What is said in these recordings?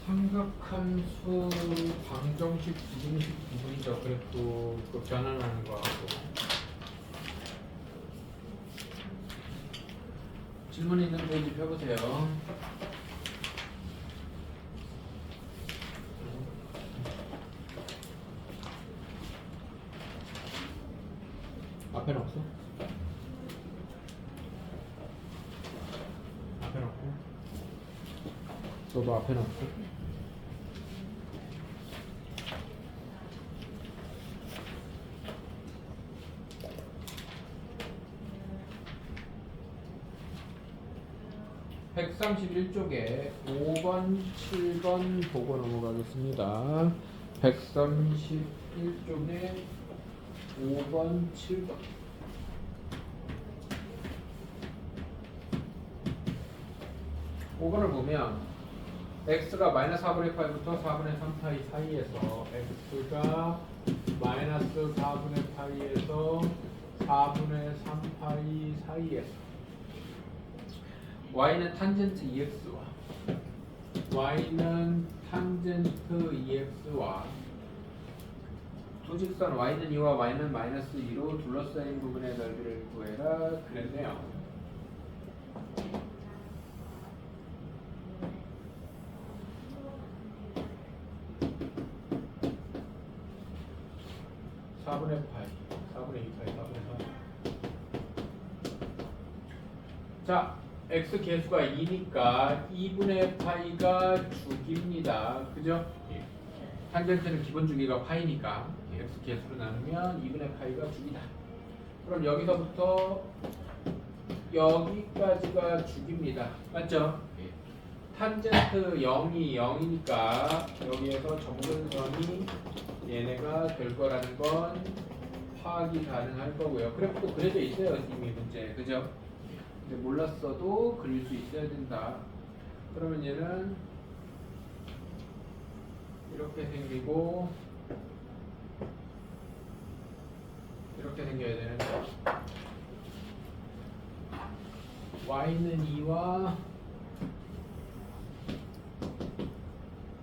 삼각함수 방정식 부분식 부분적 그래프 그 변환하는 거하고 질문 있는 페이지 펴보세요. 앞에는 없어? 앞에는 없고 너도 앞에는 없고 131쪽에 5번, 7번 보고 넘어가겠습니다. 131쪽에 5번, 7번. 5번을 보면 x가 마이너스 4분의 파이부터 4분의 3파이 사이에서 x가 마이너스 4분의 파이에서 4분의 3파이 사이에서 y는 탄젠트 EX와 y는 탄젠트 EX와 두 직선 y는 2와 y는 마이너스 2로 둘러싸인 부분의 넓이를 구해라 그랬네요. (4분의 파이) (4분의 2파이) (4분의 3) 자 x 계수가 2니까 2분의 파이가 주기입니다. 그죠? 탄젠트는 기본 주기가 파이니까 x 계수로 나누면 2분의 파이가 주기다. 그럼 여기서부터 여기까지가 주기입니다. 맞죠? 탄젠트 0이 0이니까 여기에서 점근선이 얘네가 될 거라는 건 파악이 가능할 거고요. 그래프도 그려져 있어요. 이미 문제. 그죠? 몰랐어도 그릴 수 있어야 된다. 그러면 얘는 이렇게 생기고 이렇게 생겨야 되는데 y는 2와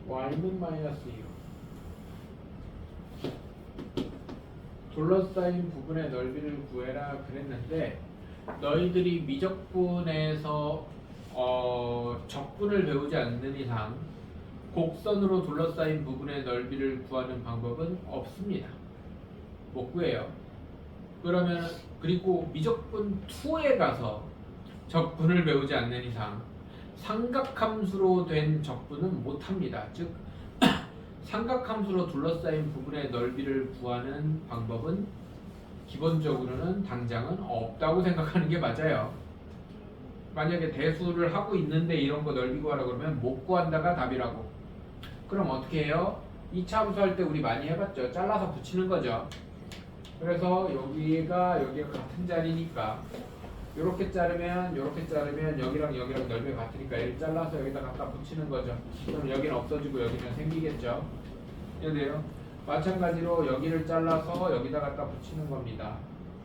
y는 마이너스 2로 둘러싸인 부분의 넓이를 구해라 그랬는데 너희들이 미적분에서 적분을 배우지 않는 이상 곡선으로 둘러싸인 부분의 넓이를 구하는 방법은 없습니다. 못 구해요. 그러면 그리고 미적분 2에 가서 적분을 배우지 않는 이상 삼각함수로 된 적분은 못합니다. 즉 삼각함수로 둘러싸인 부분의 넓이를 구하는 방법은 기본적으로는 당장은 없다고 생각하는 게 맞아요. 만약에 대수를 하고 있는데 이런 거 넓이 구하라 그러면 못 구한다가 답이라고. 그럼 어떻게 해요? 2차 함수 할 때 우리 많이 해봤죠. 잘라서 붙이는 거죠. 그래서 여기가 같은 자리니까 이렇게 자르면 여기랑 넓이가 같으니까 얘를 잘라서 여기다 갖다 붙이는 거죠. 그럼 여기는 없어지고 여기는 생기겠죠. 이해돼요? 마찬가지로 여기를 잘라서 여기다 갖다 붙이는 겁니다.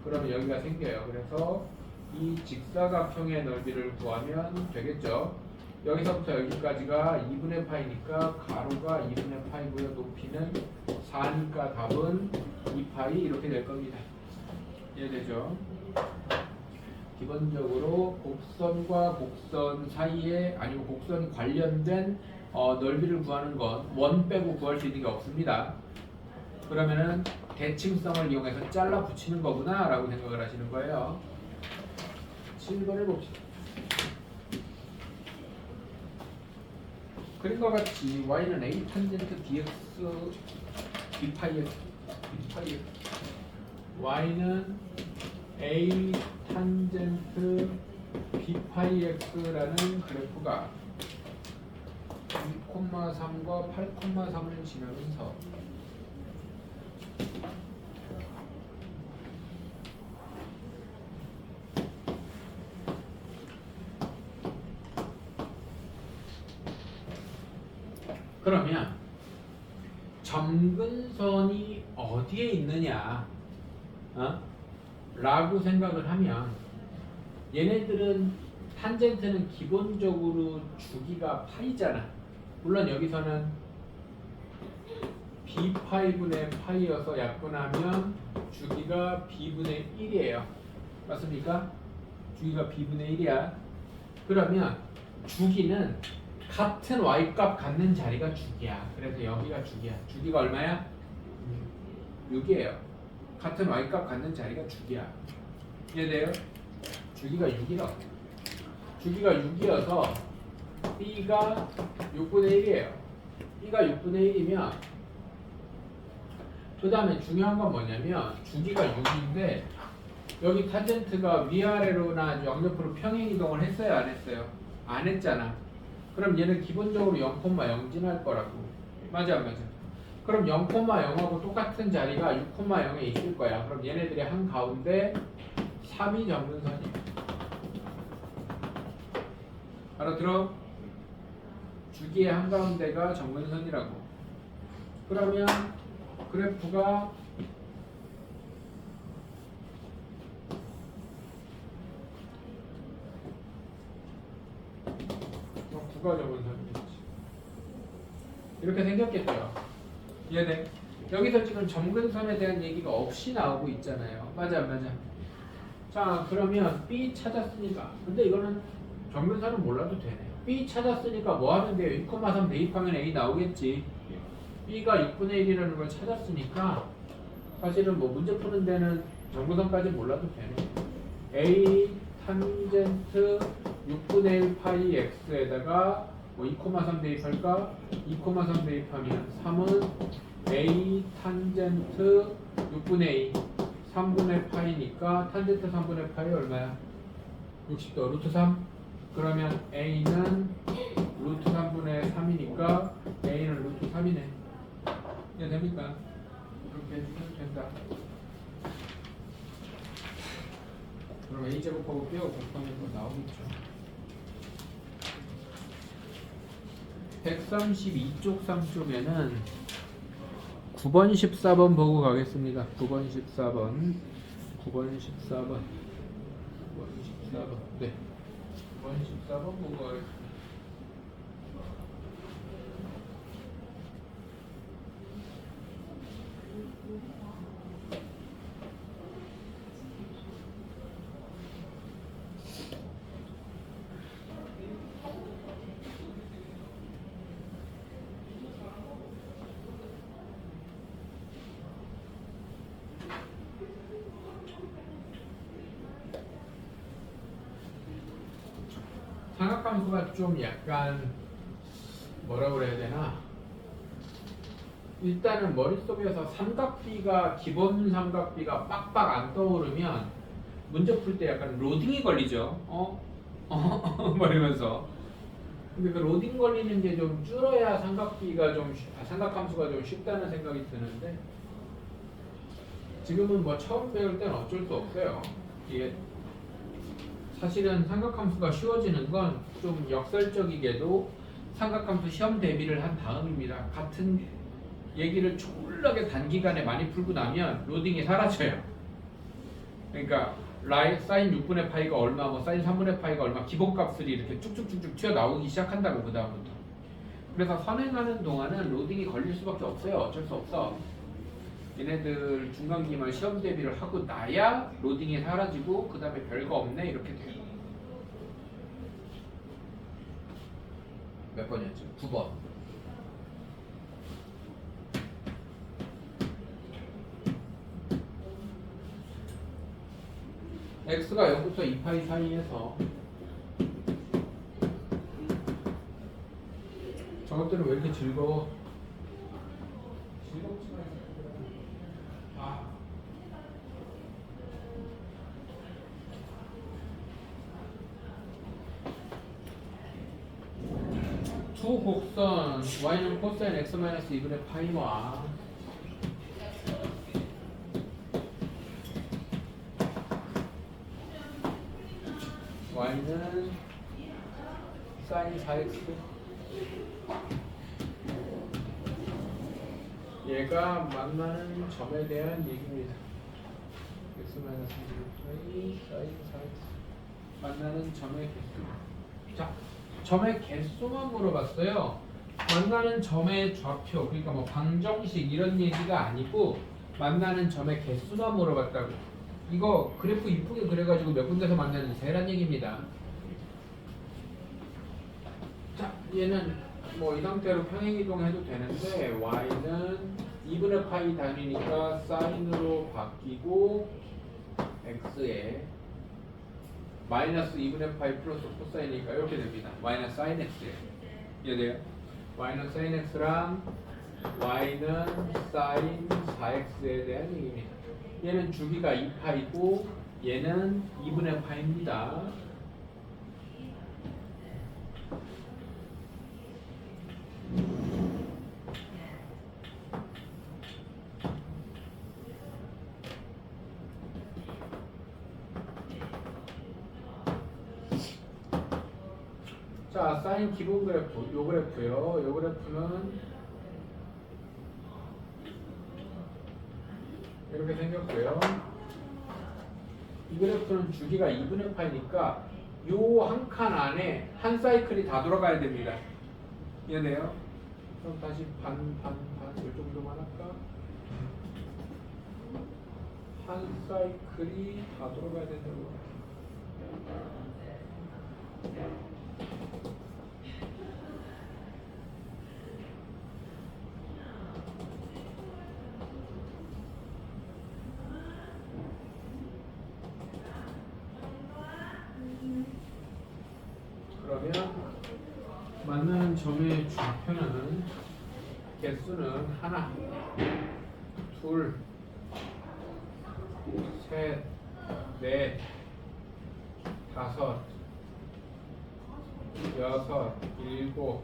그러면 여기가 생겨요. 그래서 이 직사각형의 넓이를 구하면 되겠죠. 여기서부터 여기까지가 2분의 파이니까 가로가 2분의 파이고요. 높이는 4니까 답은 2파이 이렇게 될 겁니다. 이해되죠? 기본적으로 곡선과 곡선 사이에 아니면 곡선 관련된 넓이를 구하는 건 원 빼고 구할 수 있는 게 없습니다. 그러면은 대칭성을 이용해서 잘라 붙이는 거구나 라고 생각을 하시는 거예요. 7번을 봅시다. 그림과 같이 y는 a 탄젠트 dx b파이 x y는 a 탄젠트 b파이 x라는 그래프가 2,3과 8,3을 지나면서 그러면 점근선이 어디에 있느냐 라고 생각을 하면 얘네들은 탄젠트는 기본적으로 주기가 파이잖아. 물론 여기서는 b파이분의 파이여서 약분하면 주기가 b분의 1이에요. 맞습니까? 주기가 b분의 1이야. 그러면 주기는 같은 y값 갖는 자리가 주기야. 그래서 여기가 주기야. 주기가 얼마야? 6이에요. 같은 y값 갖는 자리가 주기야. 이해돼요? 주기가 6이라고. 주기가 6이어서 b가 6분의 1이에요. b가 6분의 1이면 그 다음에 중요한 건 뭐냐면 주기가 6인데 여기 탄젠트가 위아래로나 양옆으로 평행 이동을 했어요? 안 했어요? 안 했잖아. 그럼 얘는 기본적으로 0,0 지날 거라고. 맞아 안 맞아? 그럼 0,0하고 똑같은 자리가 6,0에 있을 거야. 그럼 얘네들이 한가운데 3이 정근선이야. 알아들어? 주기의 한가운데가 정근선이라고. 그러면 그래프가 구가 정근선이겠지. 이렇게 생겼겠죠. 이해돼? 여기서 지금 정근선에 대한 얘기가 없이 나오고 있잖아요. 맞아 안 맞아? 자 그러면 B 찾았으니까 근데 이거는 정근선은 몰라도 되네. B 찾았으니까 뭐 하면 돼요? 2,3 대입하면 A 나오겠지. B가 6분의 1이라는 걸 찾았으니까 사실은 뭐 문제 푸는 데는 정근선까지 몰라도 되네. A 탄젠트 6분의 1 파이 x에다가 뭐 2,3 대입할까? 2,3 대입하면 3은 A 탄젠트 6분의 2 3분의 파이니까 탄젠트 3분의 파이 얼마야? 60도 루트 3. 그러면 A는 루트 3분의 3이니까 A는 루트 3이네. 이해 됩니까? 이렇게 해주면 된다. 그럼 A제곱하고 B하고 곱하면 또 나오겠죠. 132쪽 3쪽에는 9번 14번 보고 가겠습니다. 9번 14번 9번 14번 9번 14번 네 9번 14번 보고 가겠습니다. 삼각함수가 좀 약간 뭐라 그래야 되나? 일단은 머릿속에서 삼각비가 기본 삼각비가 빡빡 안 떠오르면 문제 풀 때 약간 로딩이 걸리죠. 뭐 이러면서. 근데 그 로딩 걸리는 게 좀 줄어야 삼각비가 좀 삼각함수가 좀 쉽다는 생각이 드는데 지금은 뭐 처음 배울 때는 어쩔 수 없어요. 이게 사실은 삼각함수가 쉬워지는 건 좀 역설적이게도 삼각함수 시험 대비를 한 다음입니다. 같은 얘기를 졸라게 단기간에 많이 풀고 나면 로딩이 사라져요. 그러니까 사인 6분의 파이가 얼마, 뭐 사인 3분의 파이가 얼마 기본값들이 이렇게 쭉쭉쭉쭉 튀어나오기 시작한다고 그 다음부터. 그래서 선행하는 동안은 로딩이 걸릴 수밖에 없어요. 어쩔 수 없어. 얘네들 중간기말 시험 대비를 하고 나야 로딩이 사라지고 그 다음에 별거 없네 이렇게 돼요. 몇 번이었죠? 9번. x가 0부터 2파이 사이에서 저것들은 왜 이렇게 즐거워? 즐겁지가 않아. 두 곡선 y는 코사인 x-2분의 파이와 y는 사인 4x 얘가 만나는 점에 대한 얘기입니다. x-2분의 파이 사인 4x 만나는 점의 개수. 자, 점의 개수만 물어봤어요. 만나는 점의 좌표, 그러니까 뭐 방정식 이런 얘기가 아니고 만나는 점의 개수만 물어봤다고. 이거 그래프 이쁘게 그려가지고 몇 군데서 만나는지 세란 얘기입니다. 자, 얘는 뭐 이 상태로 평행이동해도 되는데 y는 2분의 파이 단위니까 사인으로 바뀌고 x에 마이너스 2분의 파이 플러스 코사인이니까 이렇게 됩니다. 마이너스 사인 x예요. 이해돼요? 마이너스 사인 x랑 y는 사인 4x에 대한 얘기입니다. 얘는 주기가 2파이고 얘는 2분의 파입니다. 자, 사인 기본 그래프, 요 그래프요. 요 그래프는 이렇게 생겼고요. 이 그래프는 주기가 2분의 파이니까 요 한 칸 안에 한 사이클이 다 돌아가야 됩니다. 이해돼요? 그럼 다시 반, 이 정도만 할까? 한 사이클이 다 돌아가야 된다고. 그러면 만나는 점의 좌표는 개수는 하나, 둘, 셋, 넷, 다섯, 여섯, 일곱,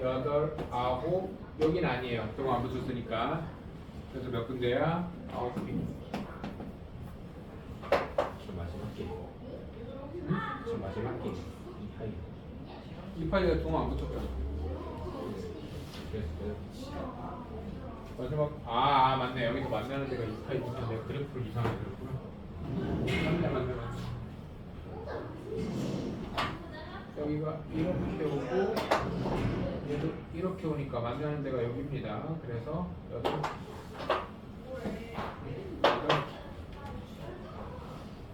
여덟, 아홉. 여긴 아니에요. 동안 안 붙였으니까. 그래서 몇 군데야? 9개. 저 마지막 게. 응? 저 마지막 게. 이 파이가 동안 안 붙였잖아. 그래서 마지막 맞네. 여기서 만나는 데가 이 파이 붙었네. 내가 그래프를 이상하게 그렸구나. 맞네. 여기가 이렇게 오고 얘도 이렇게 오니까 만나는 데가 여기입니다. 그래서 여기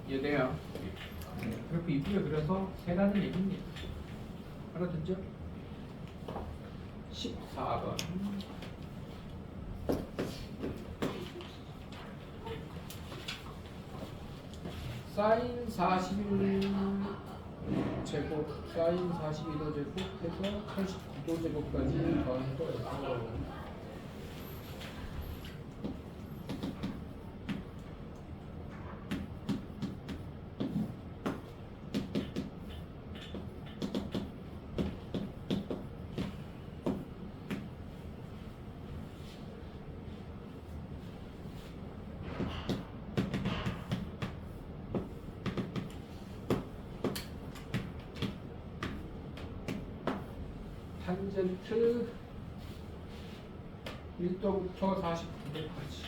이해돼요? 그래프 이쁘게 그려서 세라는 얘기입니다. 알아듣죠? 14번 사인 41 제곱 사인 42도 제곱 해서 89도 제곱까지 더한 거예요. 탄젠트 1도부터 49도까지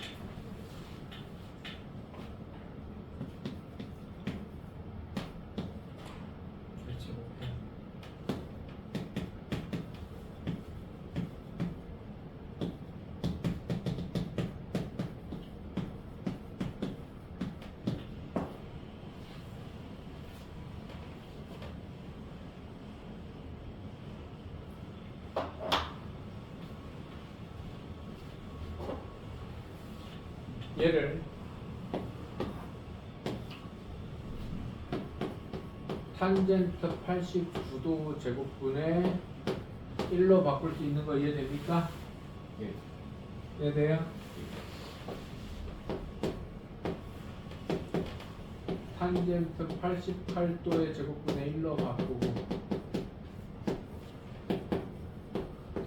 얘를 탄젠트 89도 제곱분의 1로 바꿀 수 있는 거 이해됩니까? 예. 이해돼요? 탄젠트 88도의 제곱분의 1로 바꾸고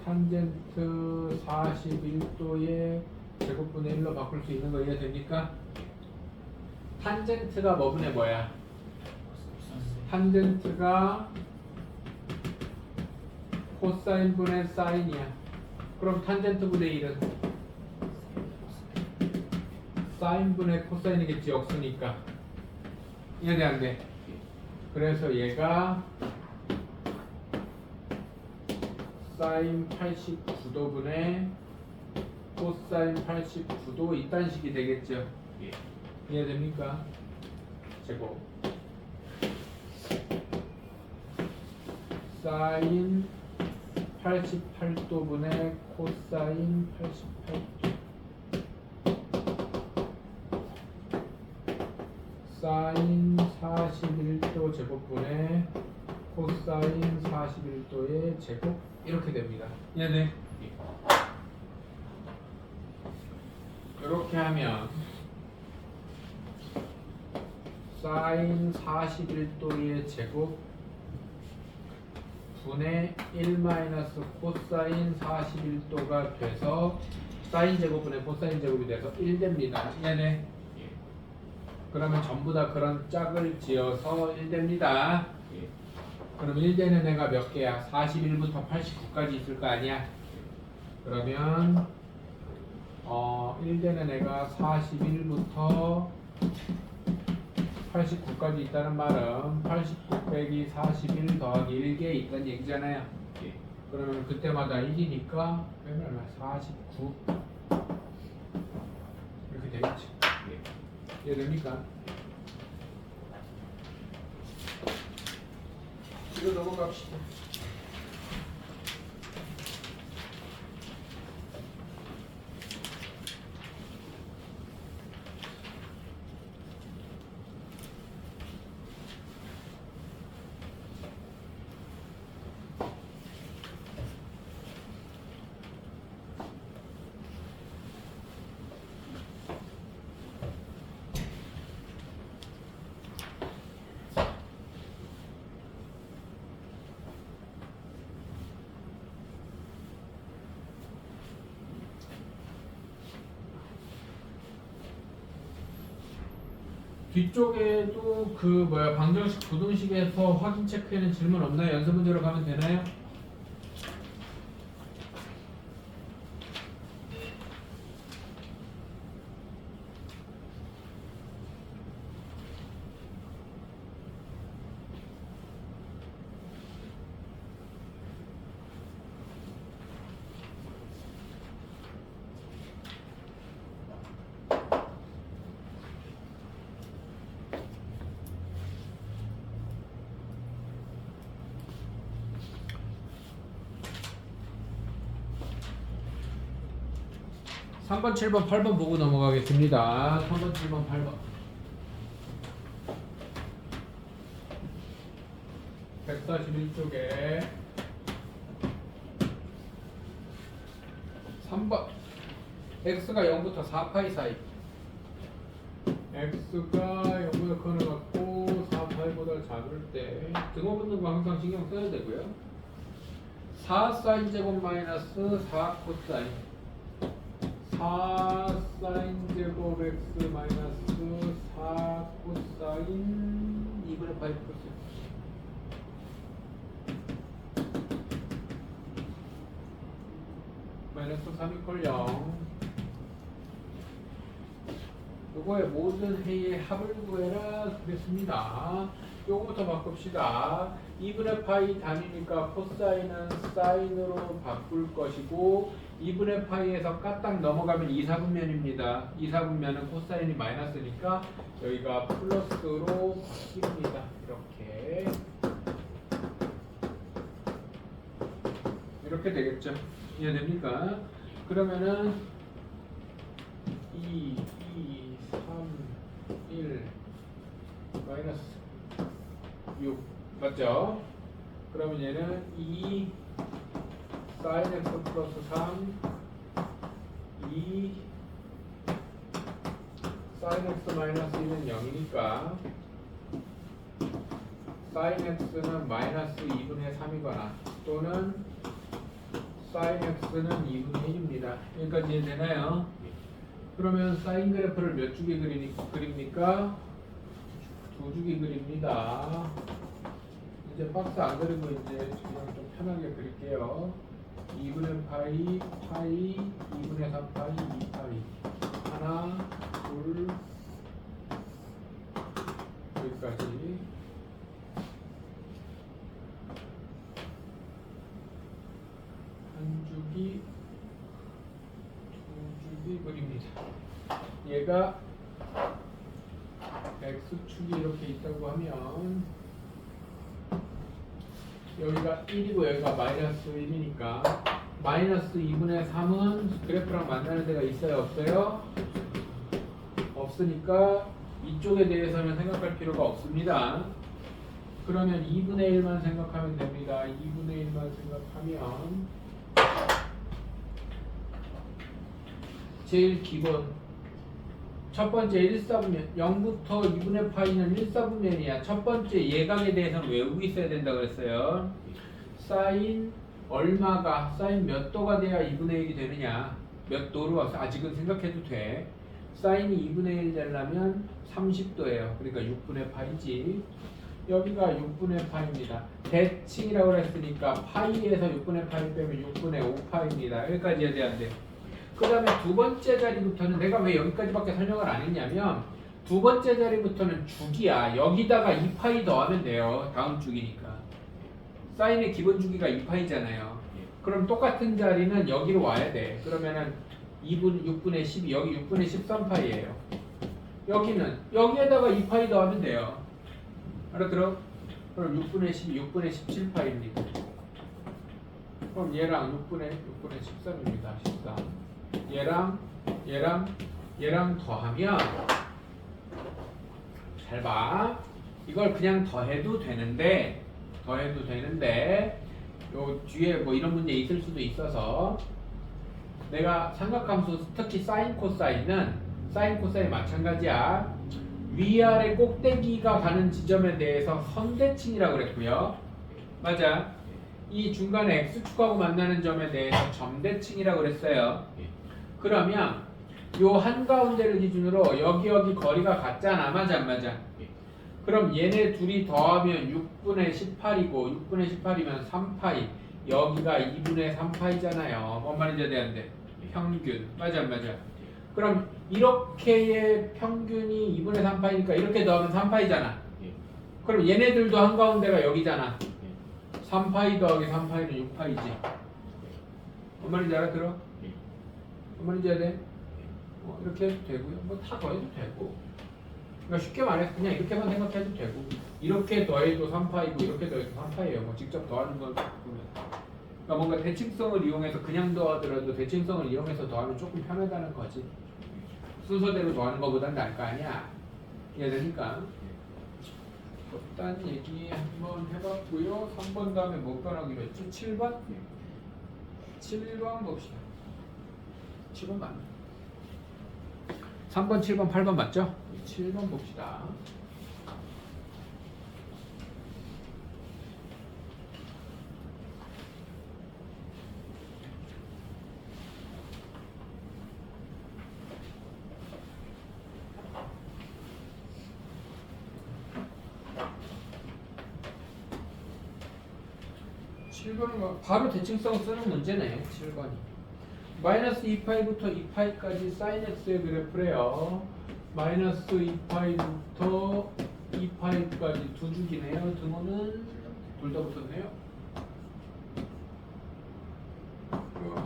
탄젠트 41도의 제곱분의 1로 바꿀 수 있는 거 이해됩니까? 탄젠트가 뭐분의 뭐야? 탄젠트가 코사인분의 사인이야. 그럼 탄젠트분의 1은 사인분의 코사인이겠지. 없으니까. 이해돼 안 돼? 그래서 얘가 사인 89도분의 코사인 89도 이딴 식이 되겠죠. 예. 이해됩니까? 제곱 사인 88도분의 코사인 88도 사인 41도 제곱분의 코사인 41도의 제곱 이렇게 됩니다. 네. 이렇게 하면 사인 41도의 제곱 분의 1 마이너스 코사인 41도가 돼서 사인 제곱분의 코사인 제곱이 돼서 1 됩니다. 네. 그러면 전부 다 그런 짝을 지어서 1 됩니다. 그럼 1 되는 애가 몇 개야? 41부터 89까지 있을 거 아니야? 그러면 1 되는 애가 41부터 89까지 있다는 말은 89 빼기 41 더하기 1개 있다는 얘기잖아요. 그러면 그때마다 1이니까 맨날 49 이렇게 되겠지. 이해됩니까? 이거 넘어갑시다. 뒤쪽에도 방정식 부등식에서 확인 체크에는 질문 없나요? 연습 문제로 가면 되나요? 삼 3번, 7번, 8번 보고 넘어가겠습니다. 3번, 7번, 8번. 141쪽에 3번 x가 0부터 4파이 사이 x가 0보다 큰 것 같고 4파이보다 작을 때 등호 붙는 거 항상 신경 써야 되고요. 4 사인 제곱 마이너스 4 코사인 4 사인 제곱 x 마이너스 4 코사인 2분의 파이 플러스 마이너스 3 이퀄 0 요거의 모든 해의 합을 구해라 그랬습니다. 요거부터 바꿉시다. 2분의 파이 단위니까 코사인은 사인으로 바꿀 것이고 2분의 파이에서 까딱 넘어가면 2, 4분면입니다. 2, 4분면은 코사인이 마이너스니까 여기가 플러스로 바뀝니다. 이렇게 되겠죠. 이해됩니까? 그러면은 2, 3, 1 마이너스 6 맞죠? 그러면 얘는 2 사인 x 플러스 3 2 사인 x 마이너스 1은 0이니까 사인 x는 마이너스 2분의 3이거나 또는 사인 x는 2분의 1입니다. 여기까지 이해되나요? 그러면 사인 그래프를 몇 주기 그립니까? 두 주기 그립니다. 이제 박스 안 그리고 이제 그냥 좀 편하게 그릴게요. 2분의 파이, 파이, 2분의 3 파이, 2파이. 하나, 둘, 여기까지. 얘가 x축이 이렇게 있다고 하면 여기가 1이고 여기가 마이너스 1이니까 마이너스 2분의 3은 그래프랑 만나는 데가 있어요? 없어요? 없으니까 이쪽에 대해서는 생각할 필요가 없습니다. 그러면 2분의 1만 생각하면 됩니다. 2분의 1만 생각하면 제일 기본 첫 번째 1사분면 0부터 2분의 파이는 1사분면이야. 첫 번째 예각에 대해서는 외우고 있어야 된다고 그랬어요. 사인 얼마가 사인 몇 도가 돼야 2분의 1이 되느냐, 몇 도로 아직은 생각해도 돼. 사인이 2분의 1 되려면 30도예요. 그러니까 6분의 파이지. 여기가 6분의 파입니다. 대칭이라고 했으니까 파이에서 6분의 파이 빼면 6분의 5파입니다. 여기까지 해야 돼, 안 돼? 그 다음에 두 번째 자리부터는 내가 왜 여기까지밖에 설명을 안 했냐면 두 번째 자리부터는 주기야. 여기다가 2파이 더하면 돼요. 다음 주기니까. 사인의 기본 주기가 2파이잖아요. 그럼 똑같은 자리는 여기로 와야 돼. 그러면은 6분의 12, 여기 6분의 13파이예요. 여기는 여기에다가 2파이 더하면 돼요. 알아들어? 그럼 6분의 12, 6분의 17파입니다. 그럼 얘랑 6분의 13입니다. 13. 얘랑 더하면 잘 봐. 이걸 그냥 더해도 되는데 요 뒤에 뭐 이런 문제 있을 수도 있어서 내가 삼각함수 특히 사인 코사인 마찬가지야. 위아래 꼭대기가 가는 지점에 대해서 선대칭이라고 그랬고요. 맞아. 이 중간에 x축하고 만나는 점에 대해서 점대칭이라고 그랬어요. 그러면 요 한가운데를 기준으로 여기 거리가 같잖아. 맞아 안 맞아? 그럼 얘네 둘이 더하면 6분의 18이고 6분의 18이면 3파이, 여기가 2분의 3파이잖아요. 뭔 말인지 아는데? 평균. 맞아 안 맞아? 그럼 이렇게의 평균이 2분의 3파이니까 이렇게 더하면 3파이잖아. 그럼 얘네들도 한가운데가 여기잖아. 3파이 더하기 3파이는 6파이지. 뭔 말인지 알아들어? 뭔 말인지 해야 돼? 이렇게 해도 되고요. 뭐 다 더해도 되고. 그러니까 쉽게 말해서 그냥 이렇게만 생각해도 되고, 이렇게 더해도 3파이고 이렇게 더해도 3파이예요. 뭐 직접 더하는 건 보면. 그러니까 뭔가 대칭성을 이용해서 그냥 더하더라도 대칭성을 이용해서 더하면 조금 편하다는 거지. 순서대로 더하는 것보단 나을 거 아니야. 이해되니까? 일단 얘기 한번 해봤고요. 3번 다음에 뭐 변하기로 했지? 7번? 7번 봅시다. 7번 맞나? 3번, 7번, 8번 맞죠? 7번 봅시다. 바로 대칭성 쓰는 문제네. 7번이. 마이너스 2파이부터 2파이까지 sin x의 그래프래요. 마이너스 2파이부터 2파이까지 두 줄이네요. 등호는 둘 다 붙었네요.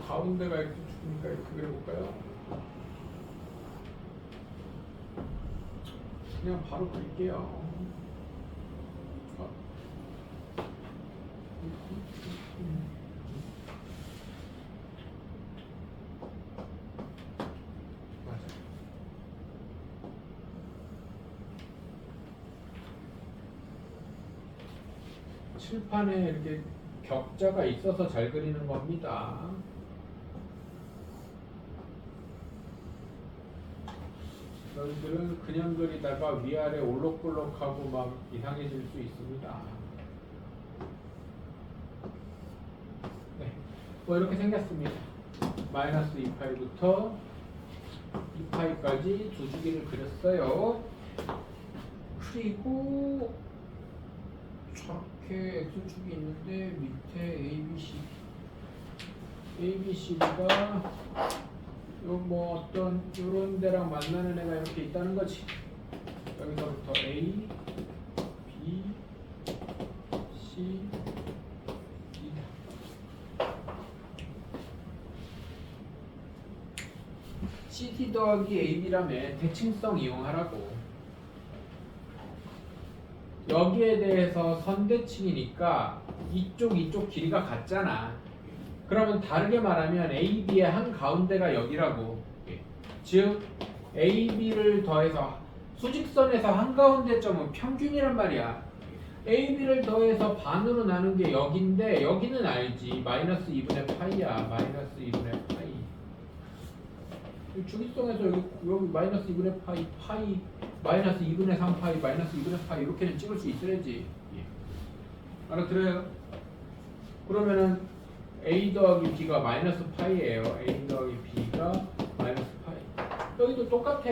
가운데가 x축이니까 이렇게 그려볼까요? 그냥 바로 그릴게요. 칠판에 이렇게 격자가 있어서 잘 그리는 겁니다. 여러분들은 그냥 그리다가 위아래 올록볼록하고 막 이상해질 수 있습니다. 네, 뭐 이렇게 생겼습니다. 마이너스 2파이부터 2파이까지 두 주기를 그렸어요. 그리고 저렇게 x축이 있는데 밑에 ABC가 요 뭐 어떤 요런 데랑 만나는 애가 이렇게 있다는 거지. 여기서부터 A, B, C, D. CD 더하기 AB라며 대칭성 이용하라고. 여기에 대해서 선대칭이니까 이쪽 길이가 같잖아. 그러면 다르게 말하면 AB의 한 가운데가 여기라고. 즉 AB를 더해서 수직선에서 한가운데 점은 평균이란 말이야. AB를 더해서 반으로 나눈 게 여기인데 여기는 알지. 마이너스 2분의 파이야. 마이너스 2분의 파이. 주기성에서 여기 마이너스 2분의 파이, 마이너스 2분의 3 파이, 마이너스 2분의 파이 이렇게는 찍을 수 있어야지. 알아들어요? 그러면은 A 더하기 B가 마이너스 파이예요. A 더하기 B가 마이너스 파이. 여기도 똑같아.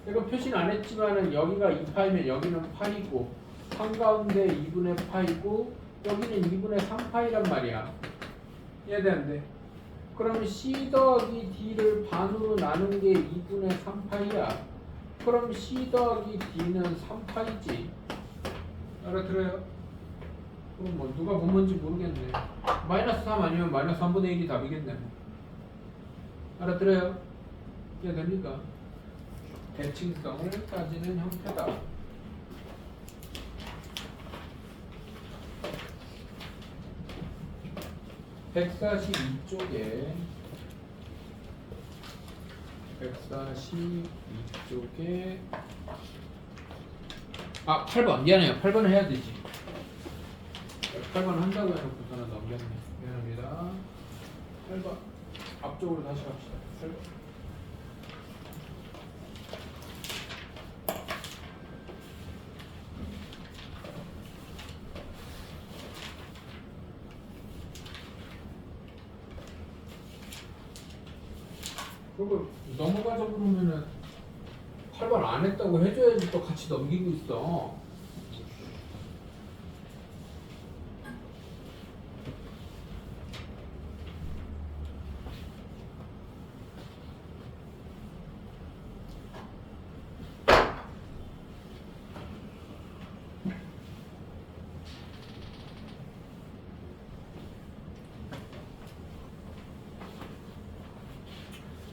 내가 표시는 안 했지만은 여기가 2파이면 여기는 파이고 한가운데 2분의 파이고 여기는 2분의 3파이란 말이야. 이해돼 안 돼? 그러면 C 더하기 D를 반으로 나눈 게 2분의 3파이야. 그럼 C 더하기 D는 3파이지. 알아들어요? 그럼 뭐 누가 본 건지 모르겠네. 마이너스 3 아니면 마이너스 3분의 1이 답이겠네. 알아들어요? 이해됩니까? 대칭성을 따지는 형태다. (142쪽에) 142쪽에 8번 미안해요. 8번을 해야 되지. 8번 한다고 해놓고서는 넘겼네. 미안합니다. 8번 앞쪽으로 다시 갑시다. 8번. 그리고 넘어가자 그러면은 8번 안 했다고 해줘야지 또 같이 넘기고 있어.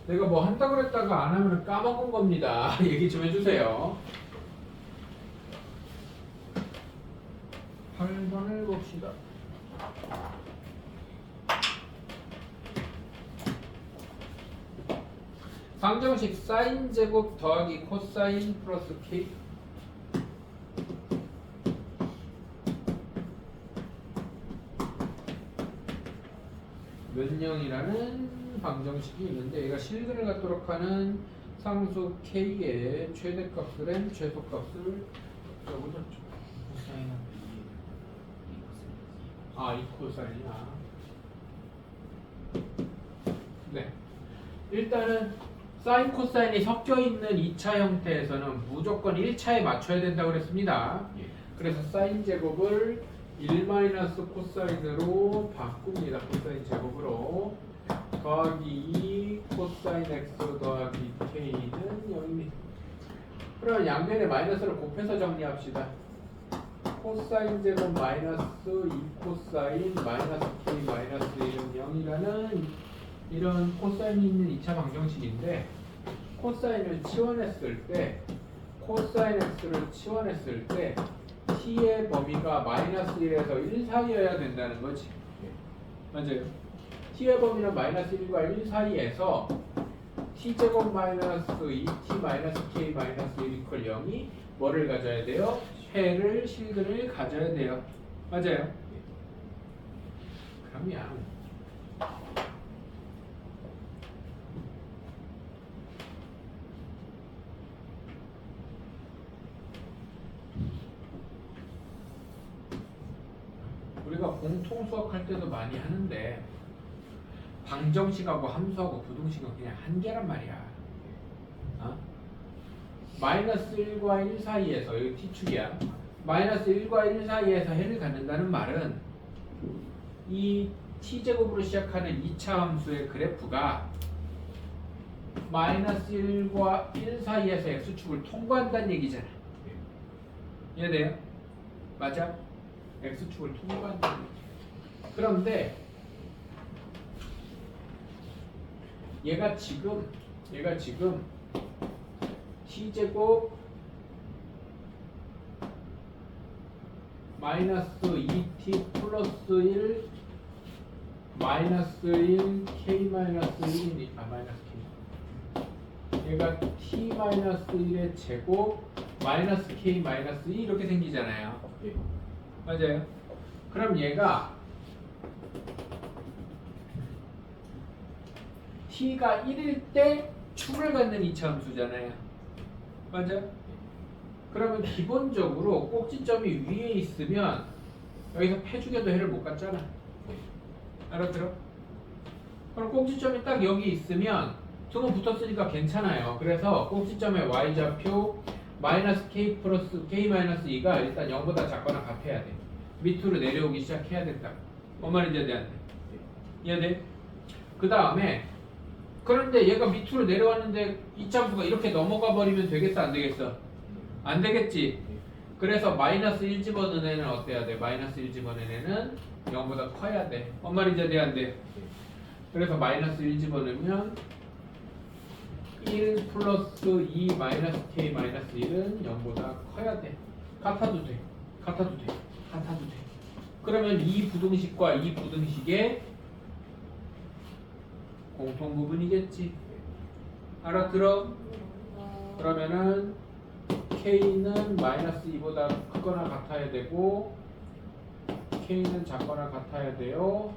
내가 뭐 한다고 그랬다가 안 하면 까먹은 겁니다. 얘기 좀 해주세요. 8번을 봅시다. 방정식 사인 제곱 더하기 코사인 플러스 k 면령이라는 방정식이 있는데 얘가 실근을 갖도록 하는 상수 k의 최대값을 n 최소값을 여기다 이 코사인이야. 네. 일단은 사인 코사인이 섞여 있는 2차 형태에서는 무조건 1차에 맞춰야 된다고 그랬습니다. 그래서 사인 제곱을 1 마이너스 코사인으로 바꿉니다. 코사인 제곱으로 더하기 2 코사인 x 더하기 k는 0입니다. 그럼 양면에 마이너스를 곱해서 정리합시다. 코사인 제곱 마이너스 2 코사인 마이너스 k 마이너스 1은 0이라는 이런 코사인이 있는 2차 방정식인데 코사인을 치환했을 때 코사인 x를 치환했을 때 t의 범위가 마이너스 1에서 1 사이여야 된다는 거지. 맞아요. t의 범위는 마이너스 1과 1 사이에서 t제곱 마이너스 2t 마이너스 k 마이너스 1 이퀄 0이 뭐를 가져야 돼요? 해를 실근을 가져야 돼요. 맞아요. 그러면 우리가 공통 수학할 때도 많이 하는데 방정식하고 함수하고 부등식은 그냥 한 개란 말이야. 마이너스 1과 1 사이에서 여기 t축이야. 마이너스 1과 1 사이에서 해를 갖는다는 말은 이 t제곱으로 시작하는 2차 함수의 그래프가 마이너스 1과 1 사이에서 x축을 통과한다는 얘기잖아. 이해돼요? 맞아? x축을 통과한다는 얘기. 그런데 얘가 지금 t제곱 마이너스 2t 플러스 1 마이너스 1 k 마이너스 1이니까 마이너스 k 얘가 t 마이너스 1의 제곱 마이너스 k 마이너스 2 이렇게 생기잖아요. 맞아요. 그럼 얘가 t가 1일 때 축을 갖는 이차함수잖아요. 맞아? 그러면 기본적으로 꼭지점이 위에 있으면 여기서 패죽여도 해를 못 갖잖아. 알아들어? 그럼 꼭지점이 딱 여기 있으면 두번 붙었으니까 괜찮아요. 그래서 꼭지점의 y좌표 마이너스 k 플러스 k 마이너스 2가 일단 0보다 작거나 같아야 돼. 밑으로 내려오기 시작해야 된다. 뭔 말인지 이해돼? 이해돼? 그 다음에 그런데 얘가 밑으로 내려왔는데 이차함수가 이렇게 넘어가 버리면 되겠어 안 되겠어? 안 되겠지. 그래서 마이너스 1 집어넣은 애는 어때야 돼? 마이너스 1 집어넣은 애는 0보다 커야 돼. 뭔 말인지 이해돼? 안 돼? 그래서 마이너스 1 집어넣으면 1 플러스 2 마이너스 k 마이너스 1은 0보다 커야 돼. 같아도 돼. 같아도 돼. 같아도 돼. 그러면 이 부등식과 이 부등식의 공통 부분이겠지. 알아들어? 그러면은 k는 마이너스 2보다 크거나 같아야 되고 k는 작거나 같아야 돼요.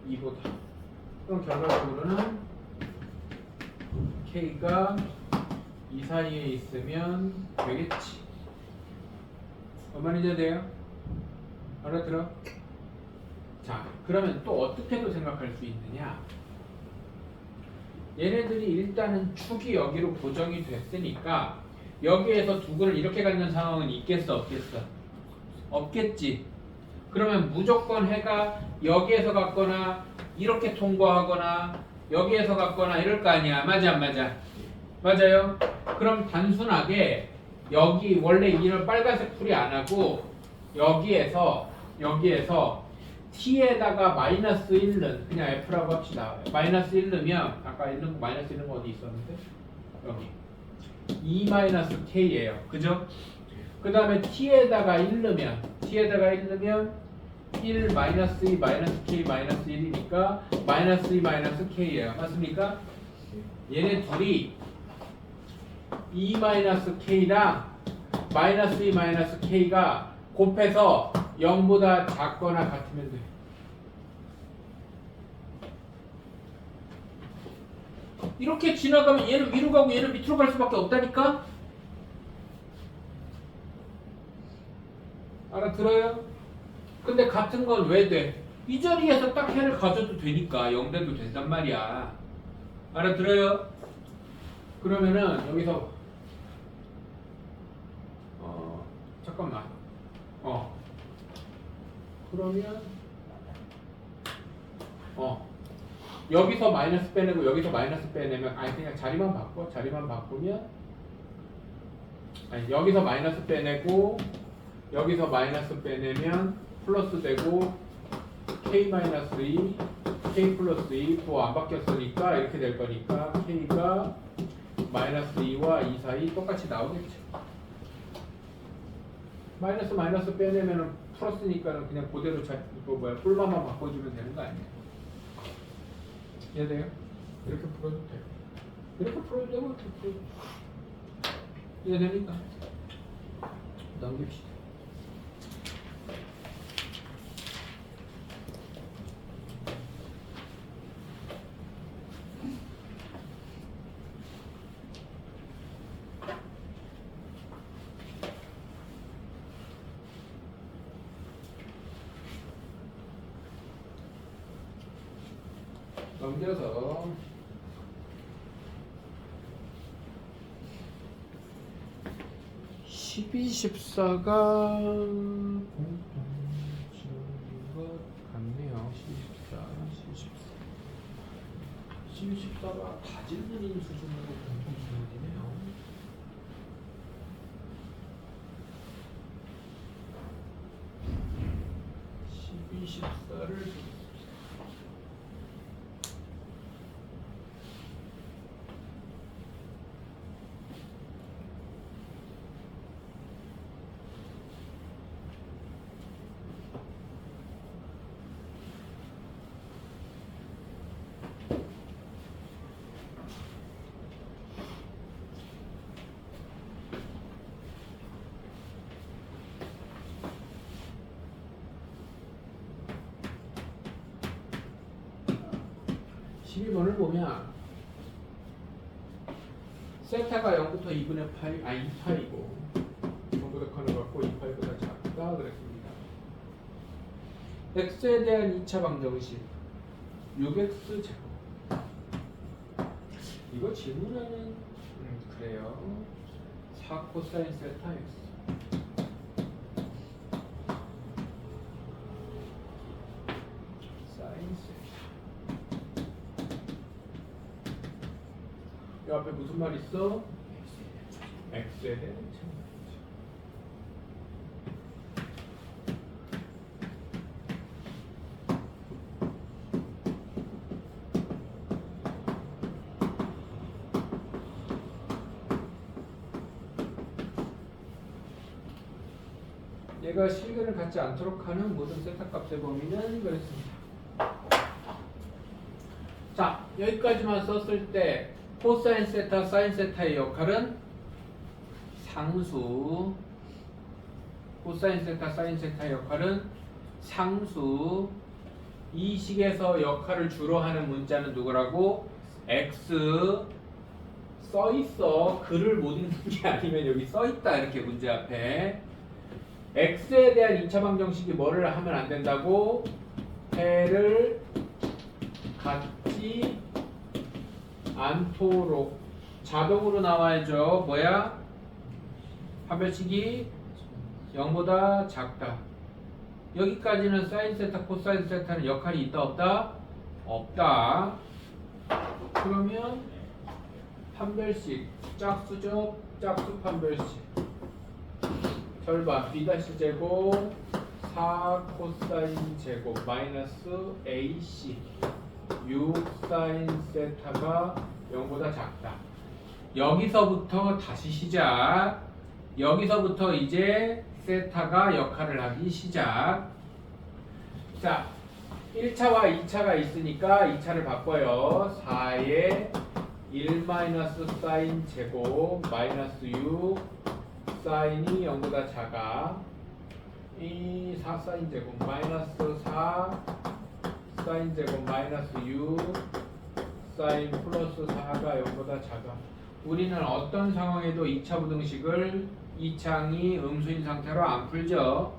2보다. 그럼 결과적으로는 k가 이 사이에 있으면 되겠지. 얼마나 돼요? 알아들어? 자, 그러면 또 어떻게도 생각할 수 있느냐? 얘네들이 일단은 축이 여기로 고정이 됐으니까 여기에서 두근을 이렇게 갖는 상황은 있겠어 없겠어? 없겠지. 그러면 무조건 해가 여기에서 갔거나 이렇게 통과하거나 여기에서 갔거나 이럴 거 아니야. 맞아 안 맞아? 맞아요. 그럼 단순하게 여기 원래 이런 빨간색 풀이 안 하고 여기에서 t에다가 마이너스 1는 그냥 f라고 합시다. 마이너스 1넣으면 아까 있는 거 마이너스 1는 거 어디 있었는데? 여기 2 마이너스 k예요. 그죠? 그 다음에 t에다가 1 넣으면 1 마이너스 2 마이너스 k 마이너스 1이니까 마이너스 2 마이너스 k예요. 맞습니까? 얘네 둘이 2 마이너스 k랑 마이너스 2 마이너스 k가 곱해서 0보다 작거나 같으면 돼. 이렇게 지나가면 얘는 위로 가고 얘는 밑으로 갈 수밖에 없다니까? 알아들어요? 근데 같은 건 왜 돼? 이 자리에서 딱 해를 가져도 되니까 0대도 된단 말이야. 알아들어요? 그러면은 여기서 잠깐만. 그러면 여기서 마이너스 빼내고 여기서 마이너스 빼내면 그냥 자리만 바꾸면 여기서 마이너스 빼내고 여기서 마이너스 빼내면 플러스 되고 k 마이너스 2 k 플러스 2 그거 안 바뀌었으니까 이렇게 될 거니까 k가 마이너스 2와 2 사이 똑같이 나오겠죠. 마이너스 빼내면 플러스니까 그냥 그대로 뿔만만 바꿔주면 되는 거 아니에요? 이해돼요? 이렇게 풀어도 돼요. 이렇게 풀어도 되고 이렇게 풀어도 돼요. 이해되니까 넘깁시다. 넘겨서 12, 14가 공통적인 것 같네요. 12, 14가 다질문인 수준으로 공통지원이네요. 12, 14를 12번을 보면 세타가 0부터 2분의 파이, 2파이고 0보다 커는 것 같고 2파이보다 작다 그랬습니다. x에 대한 2차 방정식 6x 제곱. 이거 질문에는 그래요. 4 코사인 세타 x 사인 세타. 이 앞에 무슨 말 있어? x에 대한 2차 방정식. 얘가 실근을 갖지 않도록 하는 모든 세타 값의 범위는 그렇습니다. 자, 여기까지만 썼을 때 코사인 세타, 사인 세타의 역할은 상수. 코사인 세타, 사인 세타의 역할은 상수. 이 식에서 역할을 주로 하는 문자는 누구라고? x. 써있어. 글을 못 읽는 게 아니면 여기 써있다. 이렇게 문제 앞에. x에 대한 2차 방정식이 뭐를 하면 안 된다고? 해를 갖지 않도록 자동으로 나와야죠. 뭐야? 판별식이 0보다 작다. 여기까지는 사인 세타, 코사인 세타는 역할이 있다 없다? 없다. 그러면 판별식 짝수죠. 짝수 판별식 절반 b' 제곱 4 코사인 제곱 마이너스 ac 6 사인 세타가 0보다 작다. 여기서부터 다시 시작. 여기서부터 이제 세타가 역할을 하기 시작. 자, 1차와 2차가 있으니까 2차를 바꿔요. 4에 1 마이너스 사인 제곱 마이너스 6 사인이 0보다 작아. 이 4 사인 제곱 마이너스 4 사인 제곱 마이너스 6 사인 플러스 4가 0보다 작아. 우리는 어떤 상황에도 2차 부등식을 2창이 음수인 상태로 안 풀죠.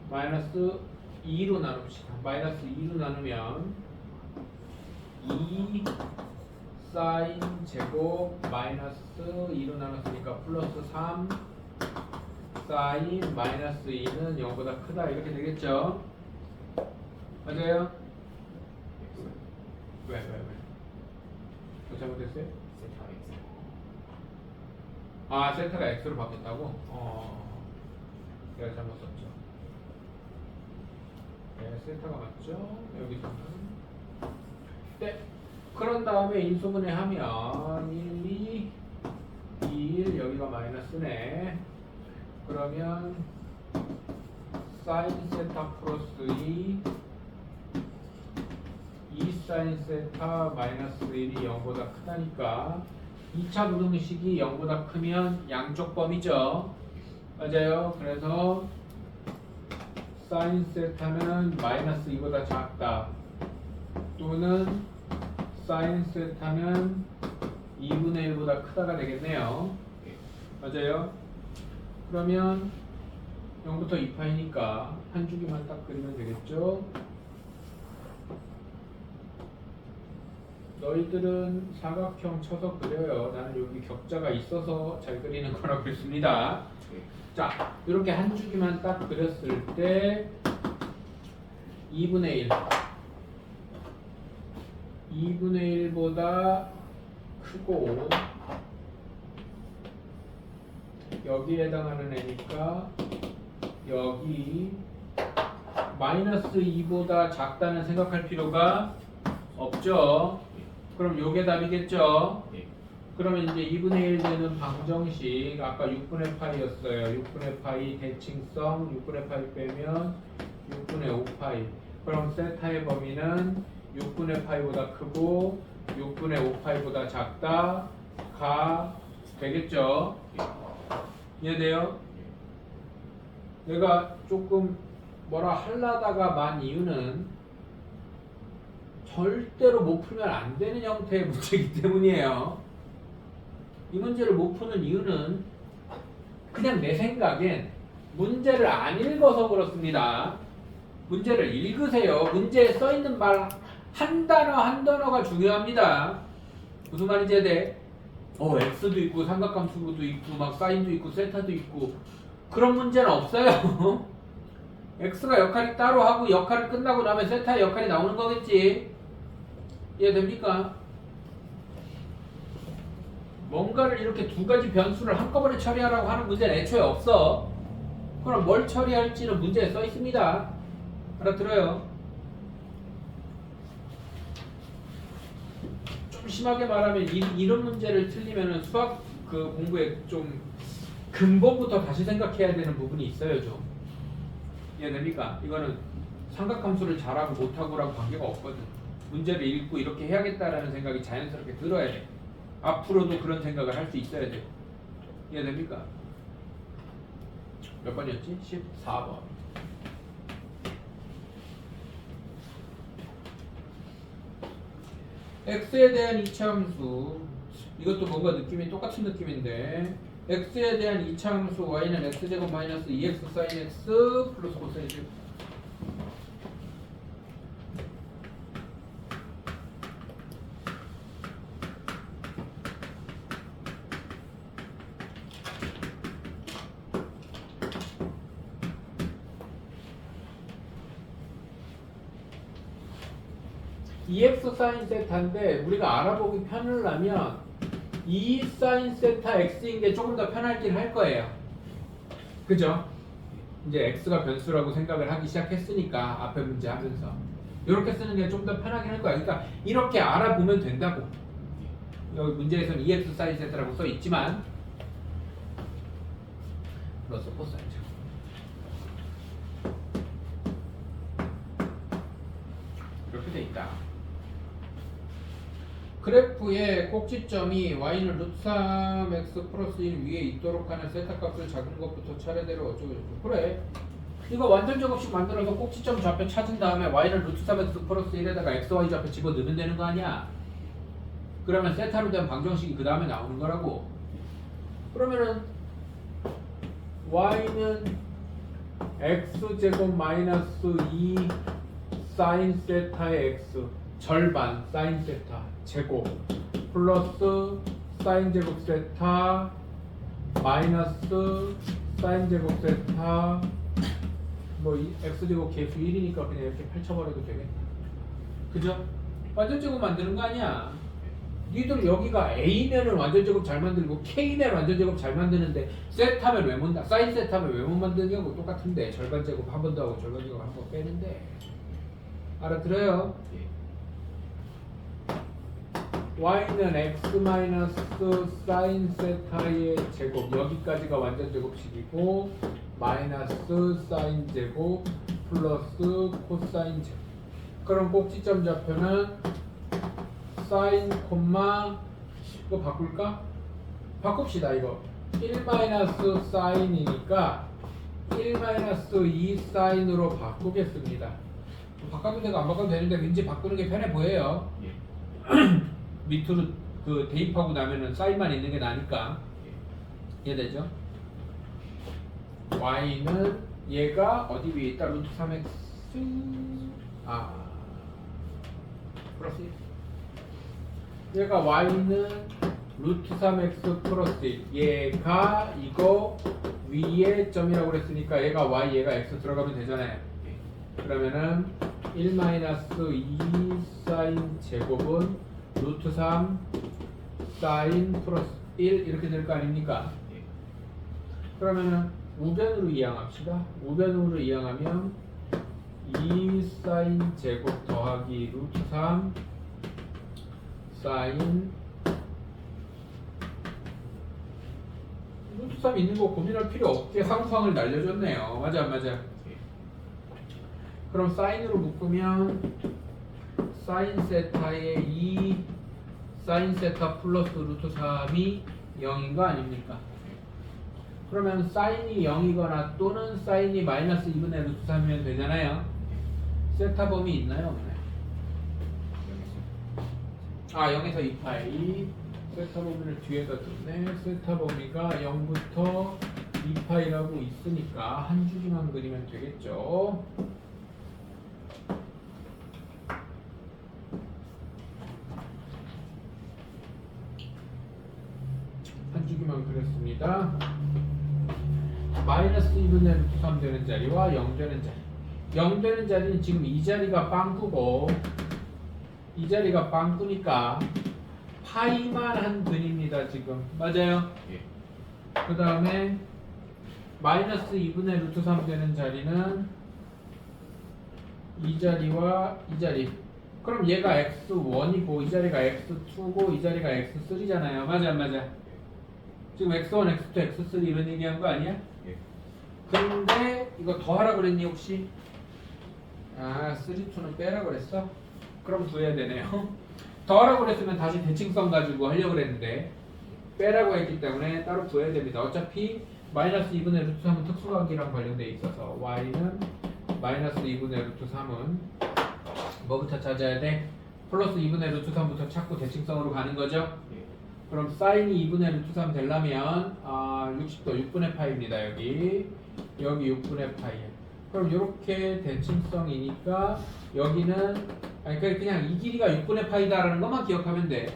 마이너스 2로 나눕시다. 마이너스 2로 나누면 2 사인 제곱 마이너스 2로 나눴으니까 플러스 3 사인 마이너스 2는 0보다 크다 이렇게 되겠죠. 맞아요? 왜? 뭐 잘못했어요? 아, 세타가 x로 바뀌었다고? 내가 잘못 썼죠. 네, 세타가 맞죠? 여기서는. 네. 그런 다음에 인수분해 하면 1, 2, 1 여기가 마이너스네. 그러면 사인 세타 플러스 2 사인 세타 마이너스 1이 0보다 크다니까 2차 부등식이 0보다 크면 양쪽 범위죠. 맞아요. 그래서 사인 세타는 마이너스 2보다 작다. 또는 사인 세타는 2분의 1보다 크다가 되겠네요. 맞아요. 그러면 0부터 2파이니까 한 주기만 딱 그리면 되겠죠. 너희들은 사각형 쳐서 그려요. 나는 여기 격자가 있어서 잘 그리는 거라고 했습니다. 자, 이렇게 한 주기만 딱 그렸을 때 2분의 1 2분의 1보다 크고 여기에 해당하는 애니까 여기 마이너스 2보다 작다는 생각할 필요가 없죠. 그럼 요게 답이겠죠. 그러면 이제 2분의 1 되는 방정식 아까 6분의 파이였어요. 6분의 파이 대칭성 6분의 파이 빼면 6분의 5파이. 그럼 세타의 범위는 6분의 파이보다 크고 6분의 5파이보다 작다가 되겠죠. 이해돼요? 내가 조금 뭐라 하려다가 만 이유는 절대로 못 풀면 안 되는 형태의 문제이기 때문이에요. 이 문제를 못 푸는 이유는 그냥 내 생각엔 문제를 안 읽어서 그렇습니다. 문제를 읽으세요. 문제에 써있는 말 한 단어 한 단어가 중요합니다. 무슨 말인지 해야 돼? x도 있고 삼각함수도 있고 막 사인도 있고 세타도 있고 그런 문제는 없어요. x가 역할이 따로 하고 역할을 끝나고 나면 세타의 역할이 나오는 거겠지. 이해됩니까? 뭔가를 이렇게 두 가지 변수를 한꺼번에 처리하라고 하는 문제는 애초에 없어. 그럼 뭘 처리할지는 문제에 써 있습니다. 알아들어요? 좀 심하게 말하면 이런 문제를 틀리면은 수학 그 공부에 좀 근본부터 다시 생각해야 되는 부분이 있어요, 좀. 이해됩니까? 이거는 삼각함수를 잘하고 못하고랑 관계가 없거든. 문제를 읽고 이렇게 해야겠다라는 생각이 자연스럽게 들어야 돼. 앞으로도 그런 생각을 할 수 있어야 돼. 이해됩니까? 몇 번이었지? 14번. x에 대한 이차함수. 이것도 뭔가 느낌이 똑같은 느낌인데 x에 대한 이차함수 y는 x제곱 마이너스 2x sin x 플러스 코사인 제곱. EX 사인 세타인데 우리가 알아보기 편을 하면 2 사인 세타 X인 게 조금 더 편하긴 할 거예요. 그죠? 이제 X가 변수라고 생각을 하기 시작했으니까 앞에 문제 하면서 이렇게 쓰는 게 좀 더 편하긴 할 거야. 그러니까 이렇게 알아보면 된다고. 여기 문제에서는 EX 사인 세타라고 써 있지만 플러스 코사인 제곱. 이렇게 돼 있다. 그래프의 꼭지점이 y는 루트 3x 플러스 1 위에 있도록 하는 세타 값을 작은 것부터 차례대로 어쩌고저쩌고. 그래, 이거 완전 제곱식 만들어서 꼭지점 좌표 찾은 다음에 y는 루트 3x 플러스 1에다가 xy 좌표 집어넣으면 되는 거 아니야. 그러면 세타로 된 방정식이 그 다음에 나오는 거라고. 그러면은 y는 x제곱 마이너스 2 사인 세타의 x 절반 사인 세타 제곱 플러스 사인 제곱 세타 마이너스 사인 제곱 세타 뭐 x 제곱 계수 1이니까 그냥 이렇게 펼쳐버려도 되겠다. 그죠? 완전 제곱 만드는 거 아니야. 니들 여기가 A면은 완전 제곱 잘 만들고 K면 완전 제곱 잘 만드는데 세타면 왜 못, 사인 세타면 왜 못 만드냐고 똑같은데 절반 제곱 한 번 더 하고 절반 제곱 한 번 빼는데. 알아들어요? y는 x 마이너스 사인 세타의 제곱 여기까지가 완전 제곱식이고 마이너스 사인 제곱 플러스 코사인 제곱. 그럼 꼭지점 좌표는 사인 콤마 이거 바꿀까? 바꿉시다. 이거 1 마이너스 사인이니까 1 마이너스 2 사인으로 바꾸겠습니다. 바꿔도 되고 안 바꿔도 되는데 왠지 바꾸는 게 편해 보여요. 밑으로 그 대입하고 나면은 사인만 있는 게 나니까. 이해되죠? y는 얘가 어디 위에 있다? 루트 3x 플러스 1. 얘가 y는 루트 3x 플러스 1. 얘가 이거 위에 점이라고 그랬으니까 얘가 y 얘가 x 들어가면 되잖아요. 그러면은 1 마이너스 2 사인 제곱은 루트 3 사인 플러스 1 이렇게 될 거 아닙니까? 그러면은 우변으로 이항합시다. 우변으로 이항하면 2 사인 제곱 더하기 루트 3 사인 루트 3 있는 거 고민할 필요 없게 상수항을 날려줬네요. 맞아 안 맞아? 그럼 사인으로 묶으면 사인 세타의 2 사인 세타 플러스 루트 3이 0인 거 아닙니까? 그러면 사인이 0이거나 또는 사인이 마이너스 2분의 루트 3이면 되잖아요. 세타 범위 있나요? 없나요? 0에서 2파이 세타 범위를 뒤에다 뒀네. 세타 범위가 0부터 2파이라고 있으니까 한 줄기만 그리면 되겠죠. 한 줄기만 그렸습니다. 마이너스 2분의 루트 3 되는 자리와 0 되는 자리. 0 되는 자리는 지금 이 자리가 빵꾸고 이 자리가 빵꾸니까 파이만 한 근입니다. 지금 맞아요? 예. 그 다음에 마이너스 2분의 루트 3 되는 자리는 이 자리와 이 자리. 그럼 얘가 x1이고 이 자리가 x2고 이 자리가 x3잖아요. 맞아 안 맞아? 지금 x1, x2, x3 이런 얘기한 거 아니야? 예. 근데 이거 더 하라 그랬니 혹시? 3, 2는 빼라 그랬어? 그럼 구해야 되네요. 더 하라고 그랬으면 다시 대칭성 가지고 하려고 그랬는데 빼라고 했기 때문에 따로 구해야 됩니다. 어차피 마이너스 2분의 루트 3은 특수관계랑 관련돼 있어서 y는 마이너스 2분의 루트 3은 뭐부터 찾아야 돼? 플러스 2분의 루트 3부터 찾고 대칭성으로 가는 거죠? 예. 그럼 사인이 2분의 루트 3 되려면 60도 6분의 파이입니다. 여기 6분의 파이에. 그럼 이렇게 대칭성이니까 여기는 그냥 이 길이가 6분의 파이다라는 것만 기억하면 돼.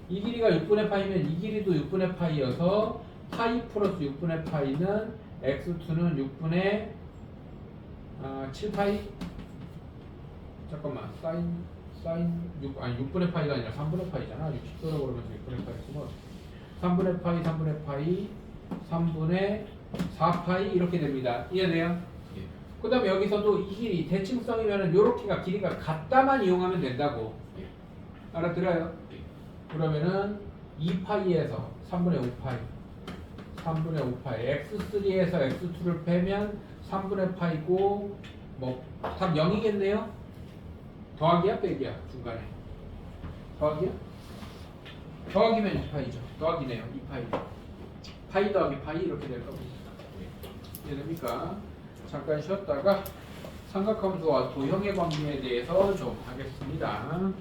이 길이가 6분의 파이면 이 길이도 6분의 파이여서 파이 플러스 6분의 파이는 x2는 6분의 7파이. 잠깐만 사인 6분의 파이가 아니라 3분의 파이잖아. 60도라고 그러면서 6분의 파이 쓰면 3분의 파이 3분의 파이 3분의 4파이 이렇게 됩니다. 이해돼요? 예. 그 다음에 여기서도 이 길이 대칭성이면 요렇게가 길이가 같다만 이용하면 된다고. 예. 알아들어요? 예. 그러면은 2파이에서 3분의 5파이 3분의 5파이 x3에서 x2를 빼면 3분의 파이고 뭐 답 0이겠네요? 더하기야 빼기야 중간에 더하기야? 더하기면 2파이죠. 더하기네요. 2파이 파이 더하기 파이 이렇게 될 겁니다. 이해됩니까? 잠깐 쉬었다가 삼각함수와 도형의 관계에 대해서 좀 하겠습니다.